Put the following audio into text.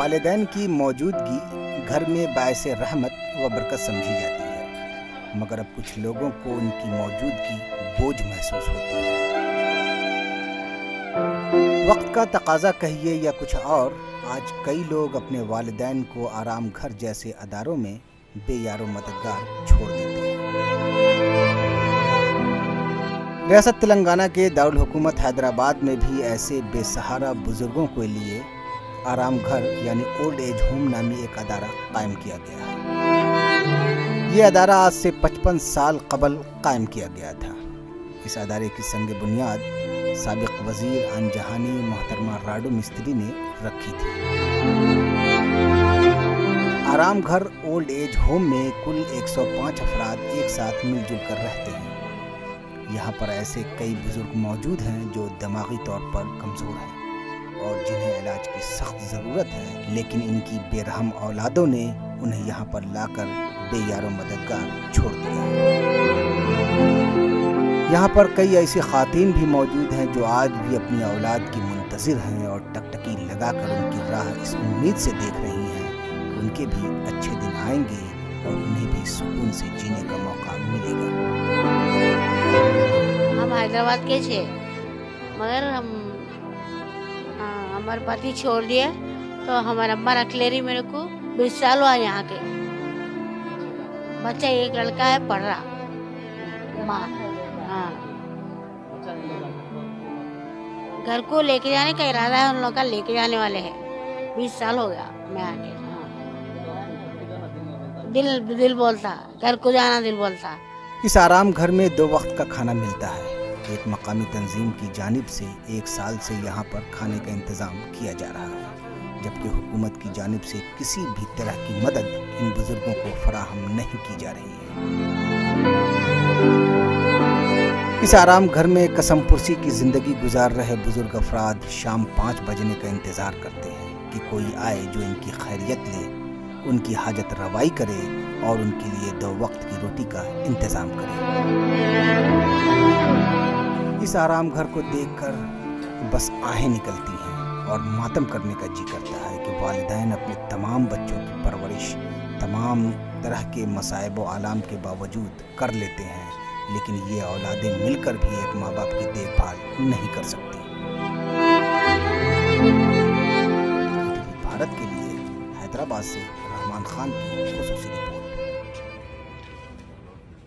والدین کی موجودگی گھر میں باعث رحمت و برکت سمجھی جاتی ہے، مگر اب کچھ لوگوں کو ان کی موجودگی بوجھ محسوس ہوتی ہے۔ وقت کا تقاضا کہیے یا کچھ اور، آج کئی لوگ اپنے والدین کو آرام گھر جیسے اداروں میں بے یار و مددگار چھوڑ دیتے ہیں۔ ریاست تلنگانہ کے دارالحکومت حیدرآباد میں بھی ایسے بے سہارا بزرگوں کے لیے آرام گھر یعنی اولڈ ایج ہوم نامی ایک ادارہ قائم کیا گیا ہے۔ یہ ادارہ آج سے 55 سال قبل قائم کیا گیا تھا۔ اس ادارے کی سنگ بنیاد سابق وزیر آن جہانی محترمہ راڈو مستری نے رکھی تھی۔ آرام گھر اولڈ ایج ہوم میں کل 105 افراد ایک ساتھ مل جل کر رہتے ہیں۔ یہاں پر ایسے کئی بزرگ موجود ہیں جو دماغی طور پر کمزور ہیں اور جنہیں علاج کی سخت ضرورت ہے، لیکن ان کی بے رحم اولادوں نے انہیں یہاں پر لا کر بے یار و مددگار چھوڑ دیا ہے۔ یہاں پر کئی ایسی خواتین بھی موجود ہیں جو آج بھی اپنی اولاد کی منتظر ہیں اور ٹکٹکی لگا کر ان کی راہ اس امید سے دیکھ رہی ہیں کہ ان کے بھی اچھے دن آئیں گے اور انہیں بھی سکون سے جینے کا موقع ملے گا۔ ہم حیدرآباد کے تھے، مگر ہمارے پتی چھوڑ دیا تو ہمارا ابا رکھ لے رہی میرے کو 20 سال ہوا یہاں کے۔ بچہ ایک لڑکا ہے پڑھ رہا، ہاں گھر کو لے کے جانے کا ارادہ ہے ان لوگوں کا، لے کے جانے والے ہیں۔ 20 سال ہو گیا میں آ کے، دل بولتا گھر کو جانا، دل بولتا۔ اس آرام گھر میں 2 وقت کا کھانا ملتا ہے۔ ایک مقامی تنظیم کی جانب سے 1 سال سے یہاں پر کھانے کا انتظام کیا جا رہا ہے، جبکہ حکومت کی جانب سے کسی بھی طرح کی مدد ان بزرگوں کو فراہم نہیں کی جا رہی ہے۔ اس آرام گھر میں قسم پرسی کی زندگی گزار رہے بزرگ افراد شام 5 بجنے کا انتظار کرتے ہیں کہ کوئی آئے جو ان کی خیریت لے، ان کی حاجت روائی کرے اور ان کے لیے 2 وقت کی روٹی کا انتظام کرے۔ اس آرام گھر کو دیکھ کر بس آہیں نکلتی ہیں اور ماتم کرنے کا جی کرتا ہے کہ والدین اپنے تمام بچوں کی پرورش تمام طرح کے مصائب و آلام کے باوجود کر لیتے ہیں، لیکن یہ اولادیں مل کر بھی ایک ماں باپ کی دیکھ بھال نہیں کر سکتی۔ بھارت کے لیے حیدرآباد سے رحمان خان کی خصوصی رپورٹ۔